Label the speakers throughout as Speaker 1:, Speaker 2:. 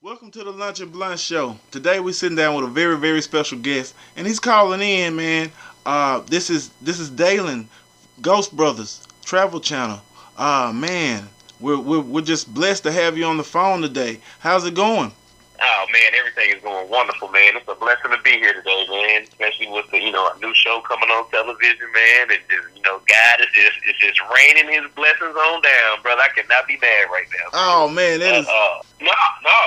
Speaker 1: Welcome to the Lunch and Blunt Show. Today we're sitting down with a very, very special guest, and he's calling in, man. This is Dalen, Ghost Brothers Travel Channel. Man, we're just blessed to have you on the phone today. How's it going?
Speaker 2: Oh man, everything is going wonderful, man. It's a blessing to be here today, man. Especially with a new show coming on television, man. And just, God is just raining His blessings on down, brother. I cannot be mad right now.
Speaker 1: Oh man, that is.
Speaker 2: No,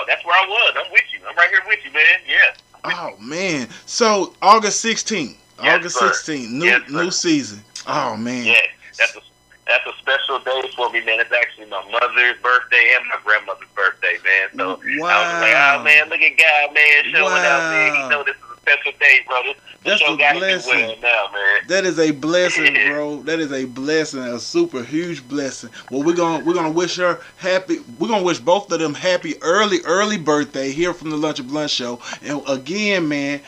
Speaker 2: that's where I was. I'm with you. I'm right here with you, man. Yeah.
Speaker 1: Oh man. So August 16th,
Speaker 2: Yes,
Speaker 1: August
Speaker 2: sir.
Speaker 1: 16th,
Speaker 2: Yes, sir.
Speaker 1: new season. Oh man.
Speaker 2: Yes, that's a special day for me, man. It's actually my mother's birthday and my grandmother's birthday, man. So I was like, oh man, look at God, man, showing out, man. He know this is a special day, bro. This
Speaker 1: That's
Speaker 2: show
Speaker 1: a
Speaker 2: got to do
Speaker 1: blessing.
Speaker 2: well now, man.
Speaker 1: That is a blessing, bro. That is a blessing, a super huge blessing. Well, we're gonna wish her happy. We're gonna wish both of them happy early birthday here from the Lunch and Blunt Show. And again, man,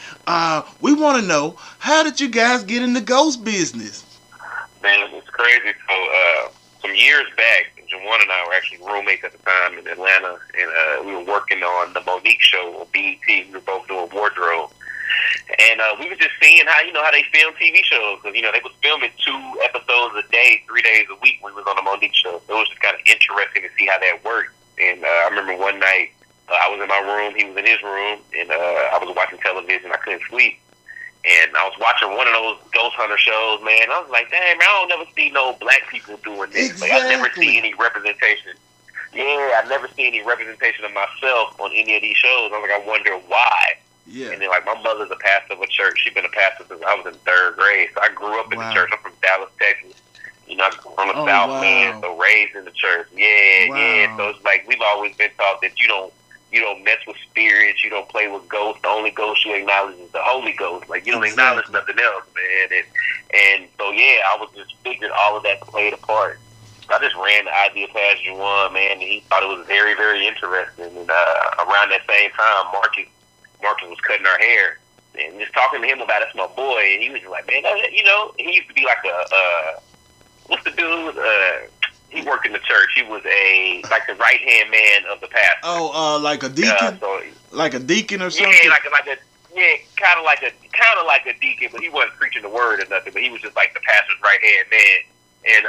Speaker 1: we want to know, how did you guys get in the ghost business?
Speaker 2: Man, it's crazy. So, some years back, Jawan and I were actually roommates at the time in Atlanta, and we were working on the Monique show on BET. We were both doing wardrobe. And we were just seeing how they film TV shows. Because, they was filming 2 episodes a day, 3 days a week when we was on the Monique show. So it was just kind of interesting to see how that worked. And I remember one night, I was in my room, he was in his room, and I was watching television. I couldn't sleep. And I was watching one of those ghost hunter shows, man. I was like, dang, man, I don't never see no black people doing this.
Speaker 1: Exactly.
Speaker 2: Like, I never see any representation. Yeah, I never see any representation of myself on any of these shows. I was like, I wonder why.
Speaker 1: Yeah.
Speaker 2: And then, like, my mother's a pastor of a church. She's been a pastor since I was in 3rd grade. So I grew up in the church. I'm from Dallas, Texas. I grew from the South,
Speaker 1: wow.
Speaker 2: man. So raised in the church. Yeah,
Speaker 1: Wow.
Speaker 2: yeah. So it's like we've always been taught that you don't mess with spirits. You don't play with ghosts. The only ghost you acknowledge is the Holy Ghost. Like, you don't acknowledge nothing else, man. And so, yeah, I was just figured all of that played a part. I just ran the idea past Juwan, man, and he thought it was very, very interesting. And around that same time, Marcus was cutting our hair. And just talking to him about it, it's my boy, and he was just like, man, he used to be like what's the dude? He worked in the church. He was like the right hand man of the pastor.
Speaker 1: Oh, like a deacon, like a deacon or something.
Speaker 2: Yeah, kind of like a deacon, but he wasn't preaching the word or nothing. But he was just like the pastor's right hand man. And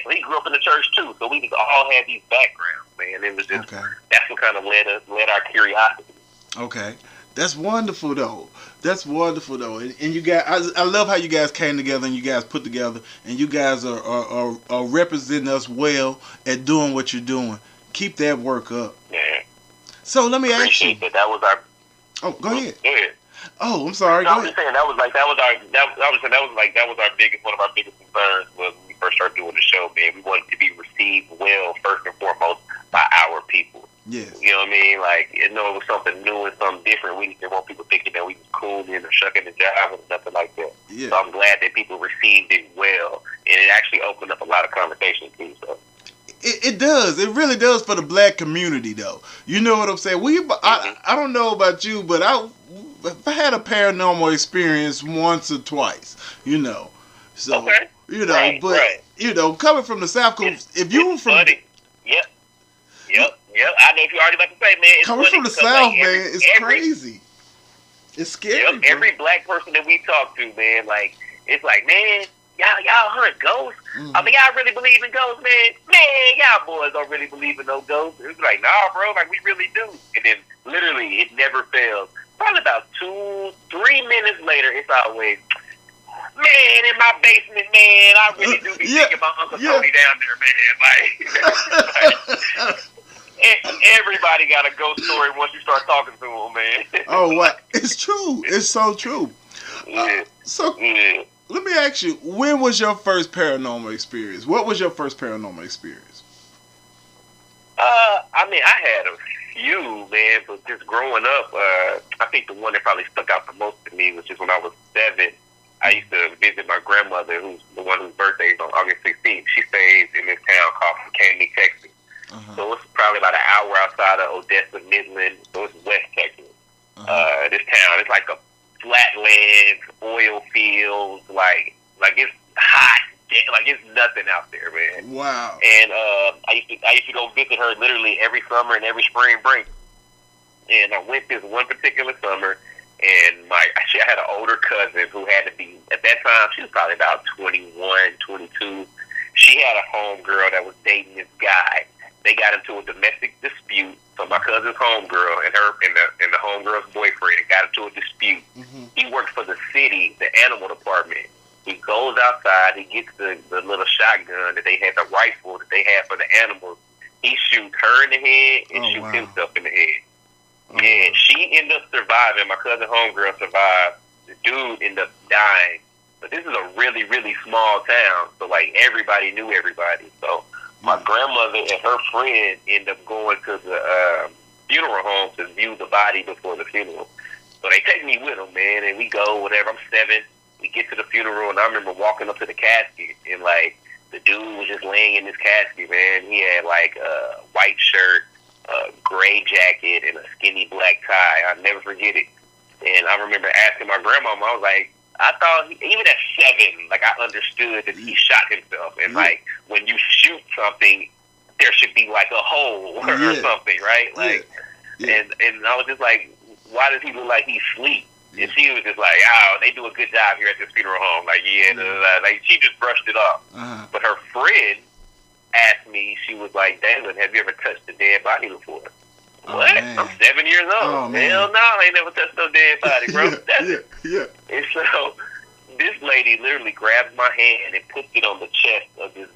Speaker 2: so he grew up in the church too. So we just all had these backgrounds, man. It was just that's what kind of led our curiosity.
Speaker 1: Okay. That's wonderful though. And you guys, I love how you guys came together and you guys put together, and you guys are representing us well at doing what you're doing. Keep that work up.
Speaker 2: Yeah.
Speaker 1: So let me ask you.
Speaker 2: That was our.
Speaker 1: Oh, go ahead.
Speaker 2: Go ahead.
Speaker 1: Oh, I'm sorry.
Speaker 2: No,
Speaker 1: Go
Speaker 2: I'm
Speaker 1: ahead.
Speaker 2: just saying that was our biggest, one of our biggest concerns was when we first started doing the show, man. We wanted to be received well, first and foremost, by our people.
Speaker 1: Yes.
Speaker 2: You know what I mean? Like, it was something new and something different. We didn't want people thinking that we was cool and shucking the job and nothing like that.
Speaker 1: Yeah.
Speaker 2: So I'm glad that people received it well, and it actually opened up a lot of conversation too. So.
Speaker 1: It does. It really does for the black community, though. You know what I'm saying? I don't know about you, but I had a paranormal experience once or twice. So
Speaker 2: okay.
Speaker 1: But coming from the South Coast, if you were from
Speaker 2: Yep. I know what you're already about to say, man. It's
Speaker 1: coming from the South, man, it's crazy. It's scary.
Speaker 2: Yep, every black person that we talk to, man, like, it's like, man, y'all hunt ghosts?
Speaker 1: Mm-hmm.
Speaker 2: I mean, y'all really believe in ghosts, man? Man, y'all boys don't really believe in no ghosts. It's like, nah, bro, like, we really do. And then, literally, it never fails. Probably about 2-3 minutes later, it's always, man, in my basement, man, I really do be thinking about Uncle Tony down there, man. Like, everybody got a ghost story once you start talking to them, man.
Speaker 1: Oh, what? It's true. It's so true.
Speaker 2: Yeah.
Speaker 1: Let me ask you, when was your first paranormal experience? What was your first paranormal experience?
Speaker 2: I mean, I had a few, man, but just growing up, I think the one that probably stuck out the most to me was just when I was 7. I used to visit my grandmother, who's the one whose birthday is on August 16th. She stays in this town called McCamey, Texas. Uh-huh. So it's probably about an hour outside of Odessa, Midland. So it's West Texas. Uh-huh. This town, it's like a flatlands, oil fields, like it's hot, like it's nothing out there, man.
Speaker 1: Wow.
Speaker 2: And I used to go visit her literally every summer and every spring break. And I went this one particular summer, and I had an older cousin who had to be, at that time, she was probably about 21, 22. She had a homegirl that was dating this guy. They got into a domestic dispute. So my cousin's homegirl and the homegirl's boyfriend got into a dispute. Mm-hmm. He worked for the city, the animal department. He goes outside. He gets the little shotgun that they had, the rifle that they had for the animals. He shoots her in the head and shoots himself in the head. And she ended up surviving. My cousin homegirl survived. The dude ended up dying. But this is a really, really small town. So, like, everybody knew everybody. So my grandmother and her friend ended up going to the funeral home to view the body before the funeral. So they take me with them, man, and we go, whatever. I'm 7. We get to the funeral, and I remember walking up to the casket, and, like, the dude was just laying in this casket, man. He had, like, a white shirt, a gray jacket, and a skinny black tie. I'll never forget it. And I remember asking my grandmama, I was like, I thought, even at 7, like, I understood that he shot himself. And, like, when you shoot something, there should be, like, a hole or something, right? Like, and I was just like, why does he look like he's asleep? And she was just like, oh, they do a good job here at this funeral home. Like, like, she just brushed it off. But her friend asked me, she was like, Dalen, have you ever touched a dead body before? What? Man. I'm 7 years old. Hell no, I ain't never touched no dead body, bro. And so this lady literally grabs my hand and puts it on the chest of this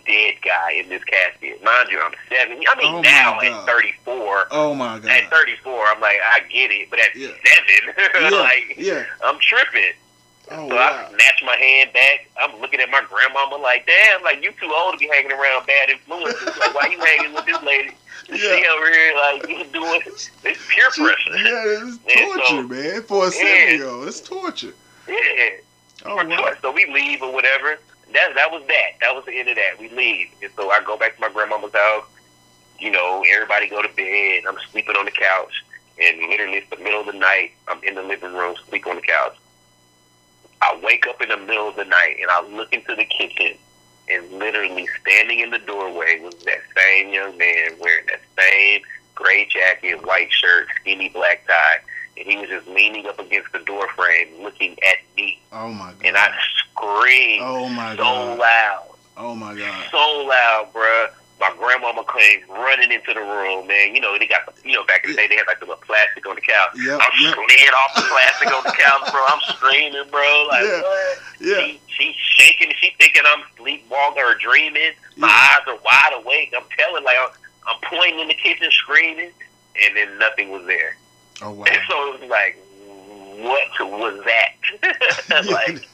Speaker 2: dead guy in this casket. Mind you, I'm 7. I mean, now at 34.
Speaker 1: Oh my God.
Speaker 2: At 34, I'm like, I get it. But at 7, like, I'm tripping. So I snatch my hand back. I'm looking at my grandmama like, damn, like, you too old to be hanging around bad influences. Like, why you hanging with this lady? She over here, like, you doing, it's peer pressure.
Speaker 1: It's torture, man. For a 7-year-old, it's torture.
Speaker 2: So we leave or whatever. That was that. That was the end of that. We leave. And so I go back to my grandmama's house. You know, everybody go to bed. I'm sleeping on the couch. And literally, it's the middle of the night. I'm in the living room, sleep on the couch. I wake up in the middle of the night, and I look into the kitchen, and literally standing in the doorway was that same young man wearing that same gray jacket, white shirt, skinny black tie. And he was just leaning up against the door frame, looking at me.
Speaker 1: Oh, my God.
Speaker 2: And I screamed so loud.
Speaker 1: Oh, my God.
Speaker 2: So loud, bruh. My grandmama came running into the room, man. You know, they got, back in the day, they had like the little plastic on the couch. I'm slid off the plastic on the couch, bro. I'm screaming, bro. Like, what? She's shaking. She thinking I'm sleepwalking or dreaming. My eyes are wide awake. I'm telling, like, I'm pointing in the kitchen, screaming, and then nothing was there.
Speaker 1: Oh, wow.
Speaker 2: And so it was like, what was that? Like,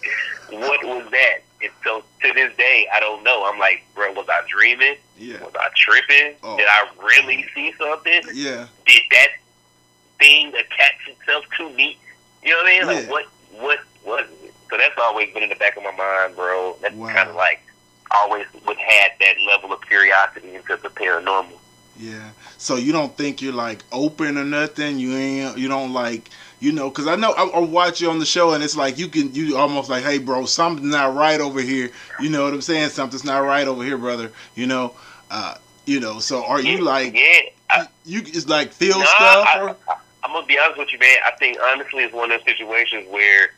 Speaker 2: what was that? And so to this day, I don't know. I'm like, bro, was I dreaming? Was I tripping? Did I really see something? Did that thing attach itself to me? You know what I mean? Like, what was it? So that's always been in the back of my mind, bro. That's kind of like, always would have that level of curiosity into the paranormal.
Speaker 1: Yeah. So you don't think you're like open or nothing? You don't like, because I know I watch you on the show, and it's like you almost like, hey, bro, something's not right over here. You know what I'm saying? Something's not right over here, brother. So are you like, you just like feel stuff?
Speaker 2: I'm gonna be honest with you, man. I think honestly, it's one of those situations where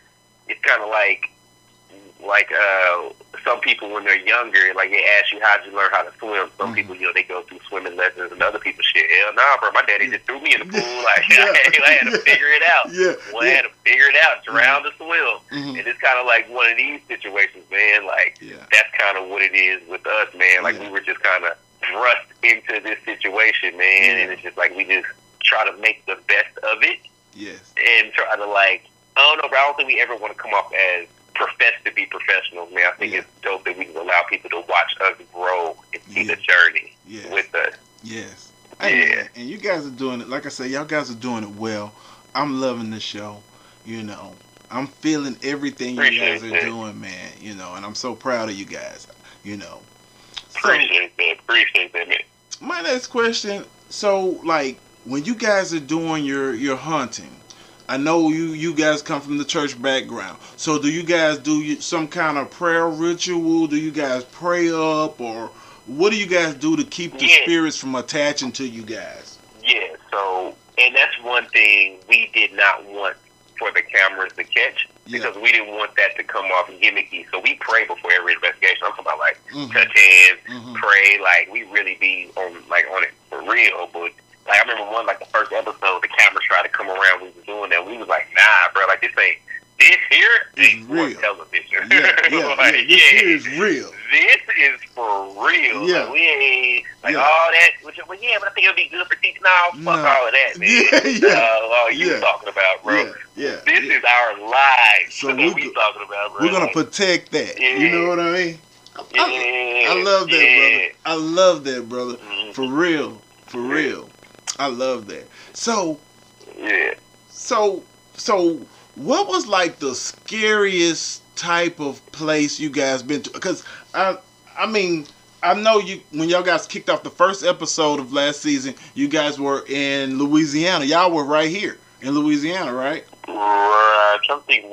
Speaker 2: it's kind of like some people when they're younger, like they ask you how'd you learn how to swim. Some people, they go through swimming lessons, and other people, shit, hell nah, bro. My daddy just threw me in the pool. Like I had to figure it out. I had to figure it out, drown to swim. And it's kind of like one of these situations, man. Like that's kind of what it is with us, man. Like we were just kind of thrust into this situation, man, and it's just like we just try to make the best of it. And try to I don't know, but I don't think we ever want to come off as profess to be professionals, man. I think it's dope that we can allow people to watch us grow and see the journey with us.
Speaker 1: Hey, and you guys are doing it. Like I said, y'all guys are doing it well. I'm loving the show. I'm feeling everything you guys are doing, man. And I'm so proud of you guys.
Speaker 2: Appreciate that, man.
Speaker 1: My next question. So, when you guys are doing your hunting, I know you guys come from the church background. So do you guys do some kind of prayer ritual? Do you guys pray up? Or what do you guys do to keep the spirits from attaching to you guys?
Speaker 2: So And that's one thing we did not want for the cameras to catch, because we didn't want that to come off gimmicky. So we pray before every investigation. I'm talking about like touch hands, pray, like we really be on it for real. But like I remember the first episode, the cameras tried to come around. We was doing that. We was like, nah, bro, like this here ain't
Speaker 1: real
Speaker 2: television.
Speaker 1: This here is real.
Speaker 2: This is for real.
Speaker 1: Yeah.
Speaker 2: Like, we ain't all that. But I think it'll be good for teaching. No, fuck all of that, man. You talking about, bro?
Speaker 1: Yeah.
Speaker 2: This is our lives.
Speaker 1: So
Speaker 2: we talking about, bro.
Speaker 1: We're gonna protect that.
Speaker 2: Yeah.
Speaker 1: You know what I mean? I love that, brother. I love that, brother. For real. For real. I love that. So what was like the scariest type of place you guys been to? Because I mean, I know when y'all guys kicked off the first episode of last season, you guys were in Louisiana. Y'all were right here in Louisiana, right?
Speaker 2: Right. I'm trying to think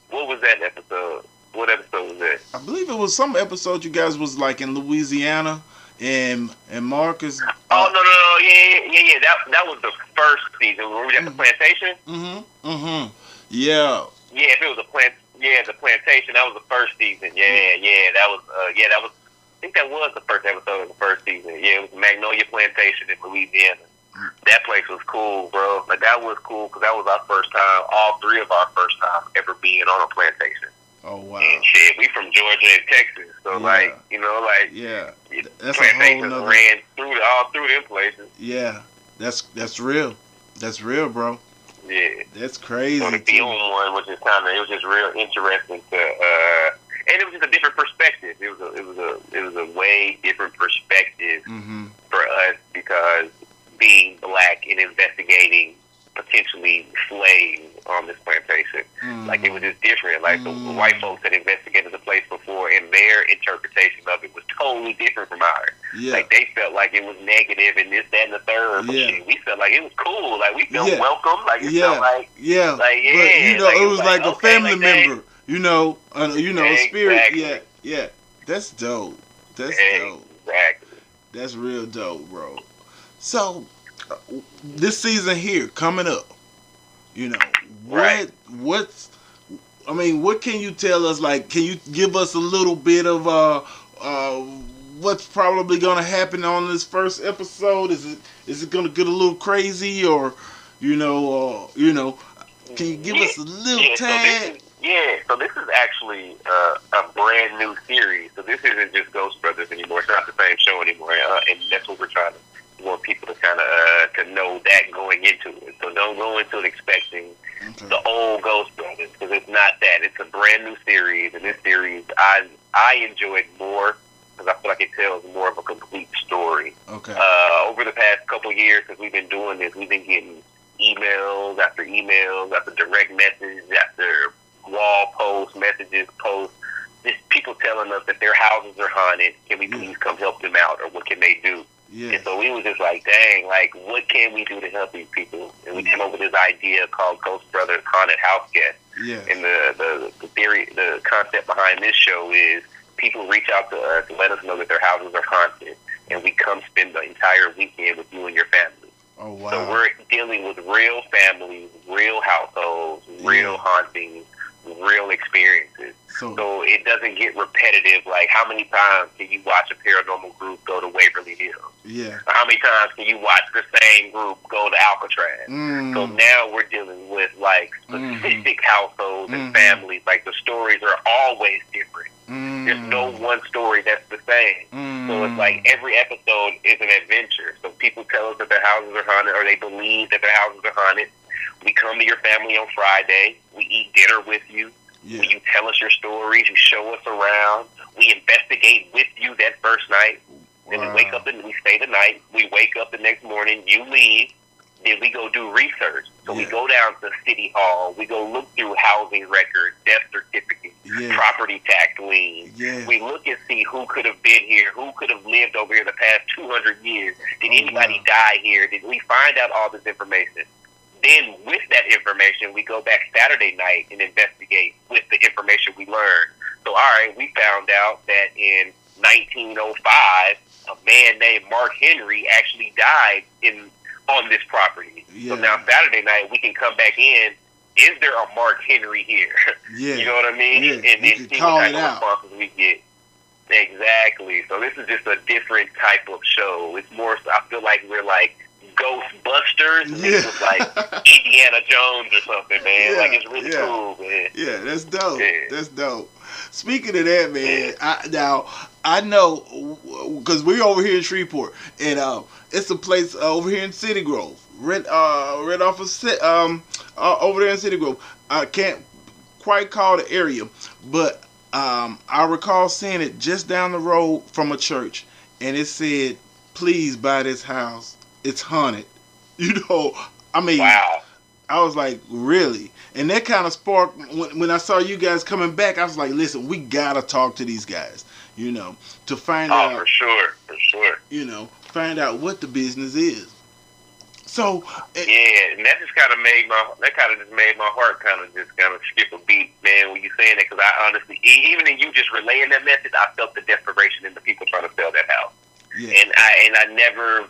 Speaker 2: what was that episode? What episode was that?
Speaker 1: I believe it was some episode you guys was like in Louisiana and Marcus.
Speaker 2: Oh no, yeah. That was the first season. Were we at the plantation?
Speaker 1: Yeah.
Speaker 2: Yeah, if it was the plantation, that was the first season. That was. I think that was the first episode of the first season. Yeah, it was Magnolia Plantation in Louisiana. That place was cool, bro. Like that was cool because that was our first time. All three of our first time ever being on a plantation.
Speaker 1: Oh wow.
Speaker 2: And shit, we from Georgia and Texas, so
Speaker 1: that's
Speaker 2: plantations ran all through them places.
Speaker 1: Yeah, that's real. That's real, bro.
Speaker 2: Yeah,
Speaker 1: that's crazy.
Speaker 2: So to be on one, which is it was just real interesting to, and it was just a different perspective. It was a way different perspective for us because being black and investigating potentially slaves on this plantation, like it was just different. Like the white folks that investigated the place before, and their interpretation of it was totally different from ours. Yeah. Like they felt like it was negative and this, that, and the third. But shit, we felt like it was cool. Like we felt welcome. Like it felt like
Speaker 1: but it was like a family member. A spirit. Yeah. That's dope. That's dope.
Speaker 2: Exactly.
Speaker 1: That's real dope, bro. So this season here coming up, what can you tell us? Like, can you give us a little bit of what's probably gonna happen on this first episode? Is it gonna get a little crazy, or can you give us a little tad?
Speaker 2: So this is actually a brand new series. So this isn't just Ghost Brothers anymore. It's not the same show anymore, and that's what we're trying to. We want people to kind of to know that going into it. So don't go into it expecting the old Ghost Brothers, because it's not that. It's a brand new series, and this series I enjoyed more because I feel like it tells more of a complete story.
Speaker 1: Okay.
Speaker 2: Over the past couple years, because we've been doing this, we've been getting emails after direct messages, after wall posts, messages, posts. Just people telling us that their houses are haunted. Can we please come help them out, or what can they do?
Speaker 1: Yeah.
Speaker 2: And so we was just like, dang, like, what can we do to help these people? And we came up with this idea called Ghost Brothers Haunted Houseguest.
Speaker 1: Yeah.
Speaker 2: And the theory, the concept behind this show is people reach out to us and let us know that their houses are haunted, and we come spend the entire weekend with you and your family.
Speaker 1: Oh, wow.
Speaker 2: So we're dealing with real families, real households, real hauntings, real experiences. So it doesn't get repetitive. Like, how many times can you watch a paranormal group go to Waverly Hills?
Speaker 1: Yeah.
Speaker 2: Or how many times can you watch the same group go to Alcatraz? So now we're dealing with like specific households and families. Like the stories are always different. There's no one story that's the same. So it's like every episode is an adventure. So people tell us that their houses are haunted, or they believe that their houses are haunted. We come to your family on Friday. We eat dinner with you.
Speaker 1: Yeah.
Speaker 2: You tell us your stories. You show us around. We investigate with you that first night. Then we wake up and we stay the night. We wake up the next morning. You leave. Then we go do research. So we go down to City Hall. We go look through housing records, death certificates, property tax liens. We look and see who could have been here, who could have lived over here the past 200 years. Did anybody die here? Did we find out all this information? Then with that information, we go back Saturday night and investigate with the information we learned. So, all right, we found out that in 1905, a man named Mark Henry actually died in on this property.
Speaker 1: Yeah.
Speaker 2: So now Saturday night we can come back in. Is there a Mark Henry here?
Speaker 1: Yeah.
Speaker 2: You know what I mean?
Speaker 1: Yeah.
Speaker 2: And then see what type of
Speaker 1: out.
Speaker 2: responses we get. Exactly. So this is just a different type of show. It's more, I feel like we're like Ghostbusters. And
Speaker 1: Yeah.
Speaker 2: It's just like Indiana Jones or something, man.
Speaker 1: Yeah.
Speaker 2: Like, it's really cool, man.
Speaker 1: Yeah, that's dope.
Speaker 2: Yeah.
Speaker 1: That's dope. Speaking of that, man, I know because we're over here in Shreveport, and it's a place over here in City Grove, right off of over there in City Grove. I can't quite call the area, but I recall seeing it just down the road from a church, and it said, "Please buy this house. It's haunted." You know, I mean,
Speaker 2: wow.
Speaker 1: I was like, really? And that kind of sparked, when I saw you guys coming back, I was like, listen, we got to talk to these guys, you know, to find out.
Speaker 2: For sure.
Speaker 1: You know, find out what the business is. So.
Speaker 2: Yeah, and that just kind of made my heart kind of skip a beat, man, when you saying that, because I honestly, even in you just relaying that message, I felt the desperation in the people trying to sell that house.
Speaker 1: Yeah.
Speaker 2: And I never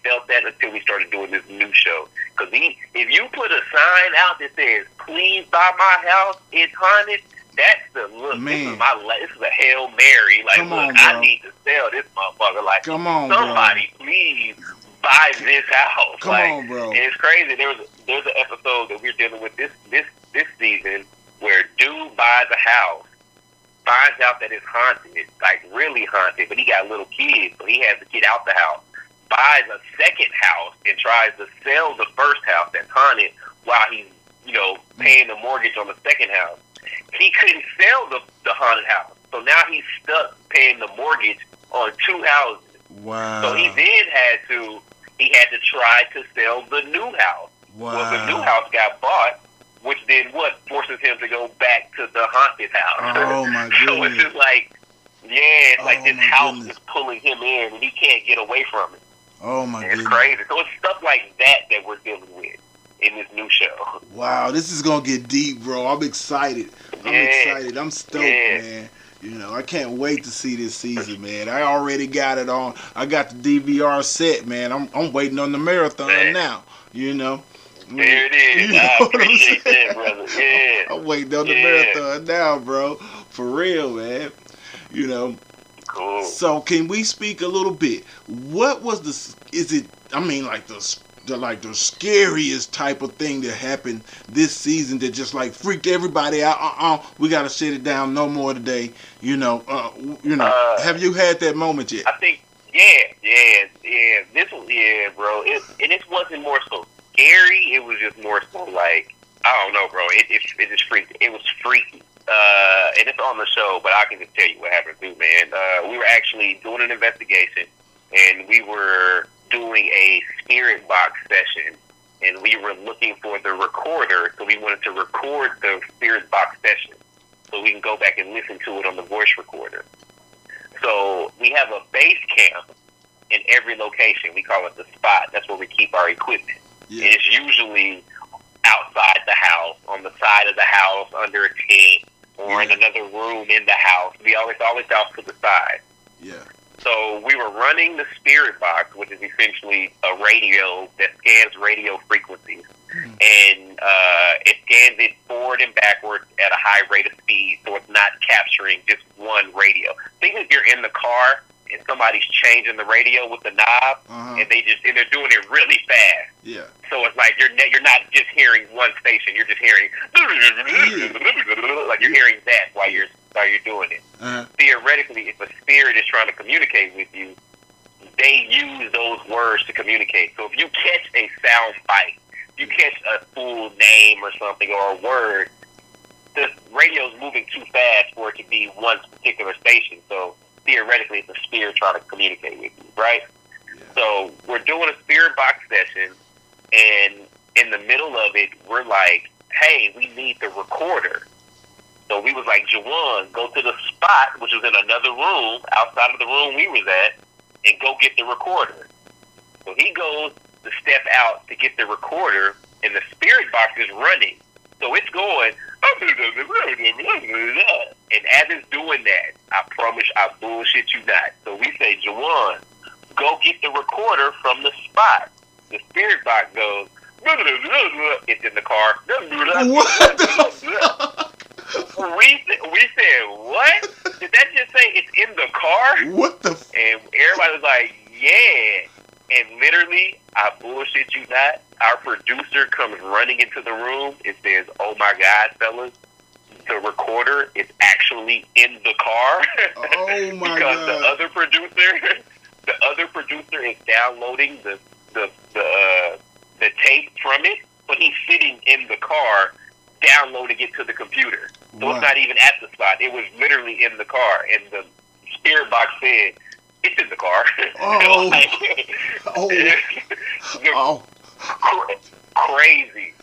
Speaker 2: felt that until we started doing this new show. Because if you put a sign out that says, "Please buy my house, it's haunted," that's the look.
Speaker 1: Man.
Speaker 2: This is a Hail Mary. Like,
Speaker 1: Come on,
Speaker 2: look,
Speaker 1: bro.
Speaker 2: I need to sell this motherfucker. Like,
Speaker 1: Come on,
Speaker 2: somebody, please buy this house.
Speaker 1: Come on, bro.
Speaker 2: And it's crazy. There's an episode that we're dealing with this season where dude buys a house, finds out that it's haunted, like really haunted, but he got little kids, so he has to get out the house, buys a second house, and tries to sell the first house that's haunted while he's, paying the mortgage on the second house. He couldn't sell the haunted house, so now he's stuck paying the mortgage on two houses.
Speaker 1: Wow.
Speaker 2: So he then had to try to sell the new house.
Speaker 1: Wow.
Speaker 2: Well, the new house got bought, which then forces him to go back to the haunted house.
Speaker 1: Oh, my goodness.
Speaker 2: So it's just like, this house is pulling him in, and he can't get away from it.
Speaker 1: Oh, my goodness.
Speaker 2: It's crazy. So it's stuff like that we're dealing with in this new show.
Speaker 1: Wow, this is going to get deep, bro. I'm excited. I'm stoked, man. I can't wait to see this season, man. I already got it on. I got the DVR set, man. I'm waiting on the marathon now,
Speaker 2: There it is. I appreciate that, brother. Yeah.
Speaker 1: I'm waiting on the marathon now, bro. For real, man.
Speaker 2: Cool.
Speaker 1: So can we speak a little bit? What was the scariest type of thing that happened this season that just like freaked everybody out? We gotta shut it down. No more today. Have you had that moment yet?
Speaker 2: I think, this was, bro. It wasn't more so scary. It was just more so like, I don't know, bro. It just freaked. It was freaky. And it's on the show, but I can just tell you what happened too, man. We were actually doing an investigation, and we were doing a spirit box session, and we were looking for the recorder, so we wanted to record the spirit box session so we can go back and listen to it on the voice recorder. So we have a base camp in every location. We call it the spot. That's where we keep our equipment.
Speaker 1: Yeah.
Speaker 2: And it's usually outside the house, on the side of the house, under a tent, or in another room in the house. We always out to the side.
Speaker 1: Yeah.
Speaker 2: So we were running the spirit box, which is essentially a radio that scans radio frequencies. And it scans it forward and backwards at a high rate of speed, so it's not capturing just one radio. Think if you're in the car and somebody's changing the radio with the knob, and they're doing it really fast.
Speaker 1: Yeah.
Speaker 2: So it's like you're not just hearing one station, you're just hearing like you're hearing that while you're doing it. Theoretically, if a spirit is trying to communicate with you, they use those words to communicate. So if you catch a sound bite, you catch a full name or something or a word, the radio's moving too fast for it to be one particular station. So theoretically, it's a spirit trying to communicate with you, right?
Speaker 1: Yeah.
Speaker 2: So we're doing a spirit box session, and in the middle of it, we're like, hey, we need the recorder. So we was like, Jawan, go to the spot, which was in another room, outside of the room we was at, and go get the recorder. So he goes to step out to get the recorder, and the spirit box is running. So it's going, and as it's doing that, I promise I bullshit you not. So we say, Jawan, go get the recorder from the spot. The spirit box goes, it's in the car.
Speaker 1: What the fuck?
Speaker 2: We said, what? Did that just say it's in the car?
Speaker 1: What the
Speaker 2: And everybody was like, yeah. And literally, I bullshit you not, our producer comes running into the room and says, oh my God, fellas, the recorder is actually in the car.
Speaker 1: Oh my
Speaker 2: because
Speaker 1: God.
Speaker 2: the other producer is downloading the tape from it, but he's sitting in the car downloading it to the computer. So
Speaker 1: Wow.
Speaker 2: It's not even at the spot. It was literally in the car, and the spirit box said, it's in the car.
Speaker 1: Oh. Oh.
Speaker 2: Crazy.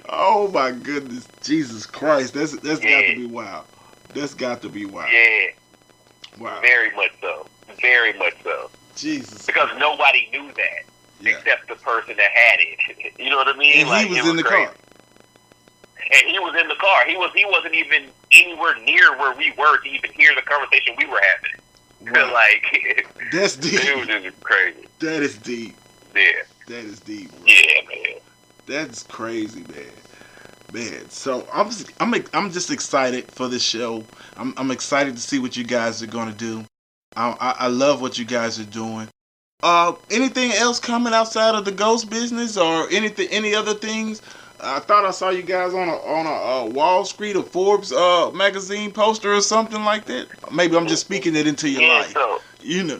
Speaker 1: Oh my goodness, Jesus Christ! That's got to be wild. That's got to be wild.
Speaker 2: Yeah.
Speaker 1: Wow.
Speaker 2: Very much so. Very much so.
Speaker 1: Jesus.
Speaker 2: Because nobody knew that
Speaker 1: Yeah.
Speaker 2: except the person that had it. You know what I mean?
Speaker 1: And
Speaker 2: like,
Speaker 1: he was in the
Speaker 2: crazy.
Speaker 1: car.
Speaker 2: And he was in the car. He wasn't even anywhere near where we were to even hear the conversation we were having.
Speaker 1: Wow.
Speaker 2: Like,
Speaker 1: That's deep.
Speaker 2: it was just crazy.
Speaker 1: That is deep.
Speaker 2: Yeah.
Speaker 1: That is deep. Bro.
Speaker 2: Yeah, man.
Speaker 1: That's crazy, man. So I'm just excited for this show. I'm excited to see what you guys are gonna do. I love what you guys are doing. Anything else coming outside of the ghost business or any other things? I thought I saw you guys on a Wall Street or Forbes magazine poster or something like that. Maybe I'm just speaking it into your life.
Speaker 2: So,
Speaker 1: You know.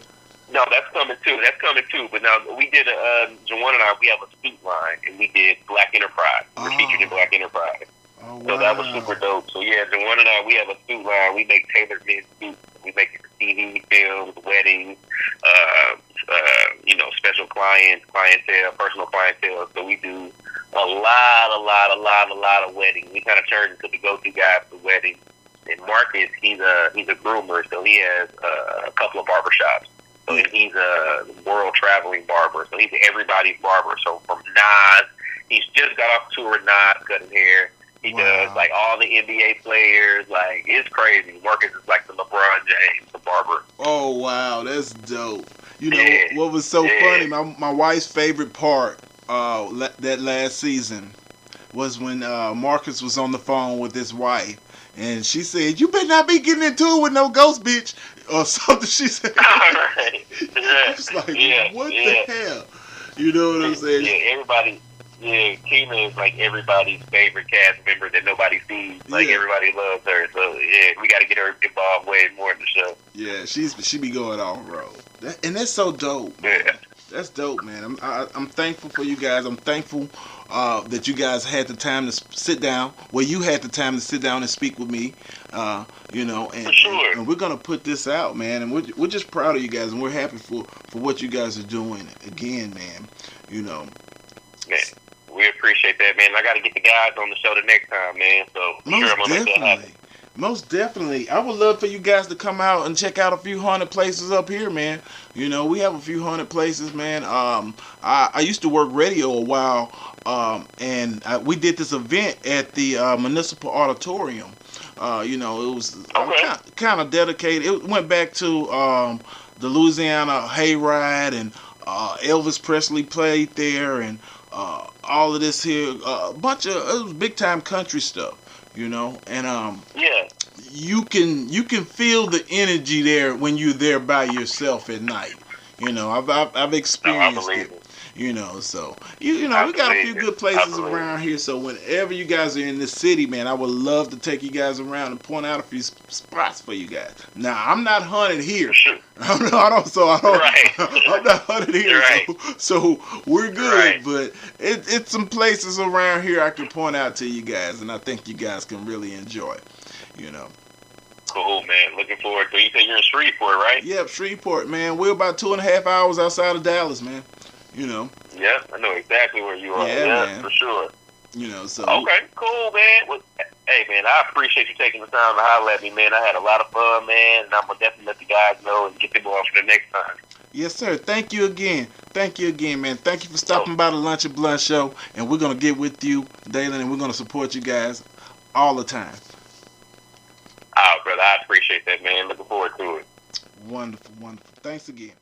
Speaker 2: no, that's coming too. But now we did Jawan and I, we have a suit line, and we did Black Enterprise. We're featured in Black Enterprise.
Speaker 1: Oh, wow.
Speaker 2: So that was super dope. So yeah, Jawan and I, we have a suit line. We make tailored men's suits. We make it for TV, films, weddings, special clientele, personal clientele. So we do a lot of weddings. We kind of turned into the go-to guy for weddings. And Marcus, he's a groomer, so he has a couple of barbershops. So he's a world traveling barber. So he's everybody's barber. So from Nas, he's just got off tour with Nas cutting hair. He does like all the NBA players. Like, it's crazy. Marcus is like the LeBron James, the barber.
Speaker 1: Oh wow, that's dope. You know what was so funny? My wife's favorite part that last season was when Marcus was on the phone with his wife, and she said, "You better not be getting into it with no ghost bitch," or something. She said.
Speaker 2: Right.
Speaker 1: I was like, what the hell? You know what I'm saying?
Speaker 2: Yeah, everybody. Yeah, Tina is like everybody's favorite cast member that nobody sees. Like, everybody loves her. So yeah, we got to get her involved way more in the show.
Speaker 1: Yeah, she be going off road, and that's so dope. Man.
Speaker 2: Yeah.
Speaker 1: That's dope, man. I'm thankful for you guys. I'm thankful that you guys had the time to sit down. Well, you had the time to sit down and speak with me. And
Speaker 2: for sure.
Speaker 1: and we're gonna put this out, man. And we're just proud of you guys, and we're happy for what you guys are doing. Again, man.
Speaker 2: Man, we appreciate that, man. I got to get the guys on the show the next time, man. So
Speaker 1: Most
Speaker 2: sure, I'm gonna make that happen.
Speaker 1: Most definitely. I would love for you guys to come out and check out a few haunted places up here, man. We have a few haunted places, man. I used to work radio a while, and we did this event at the Municipal Auditorium. It was kind of dedicated. It went back to the Louisiana Hayride, and Elvis Presley played there, and all of this here, a bunch of it was big time country stuff. And you can feel the energy there when you're there by yourself at night. I've experienced it. So we got a few good places around here. So whenever you guys are in the city, man, I would love to take you guys around and point out a few spots for you guys. Now, I'm not hunted here. I'm not hunted here.
Speaker 2: Right.
Speaker 1: So we're good.
Speaker 2: Right.
Speaker 1: But it's some places around here I can point out to you guys, and I think you guys can really enjoy it.
Speaker 2: Cool, man. Looking forward to it. You say you're in Shreveport, right?
Speaker 1: Yep, Shreveport, man. We're about 2.5 hours outside of Dallas, man.
Speaker 2: Yeah, I know exactly where you are.
Speaker 1: Yeah, man.
Speaker 2: For sure.
Speaker 1: So.
Speaker 2: Okay, cool, man. Well, hey, man, I appreciate you taking the time to holler at me, man. I had a lot of fun, man, and I'm going to definitely let the guys know and get them on for the next time.
Speaker 1: Yes, sir. Thank you again, man. Thank you for stopping by the Lunch and Blunt Show, and we're going to get with you, Dalen, and we're going to support you guys all the time.
Speaker 2: All right, brother. I appreciate that, man. Looking forward to it.
Speaker 1: Wonderful. Thanks again.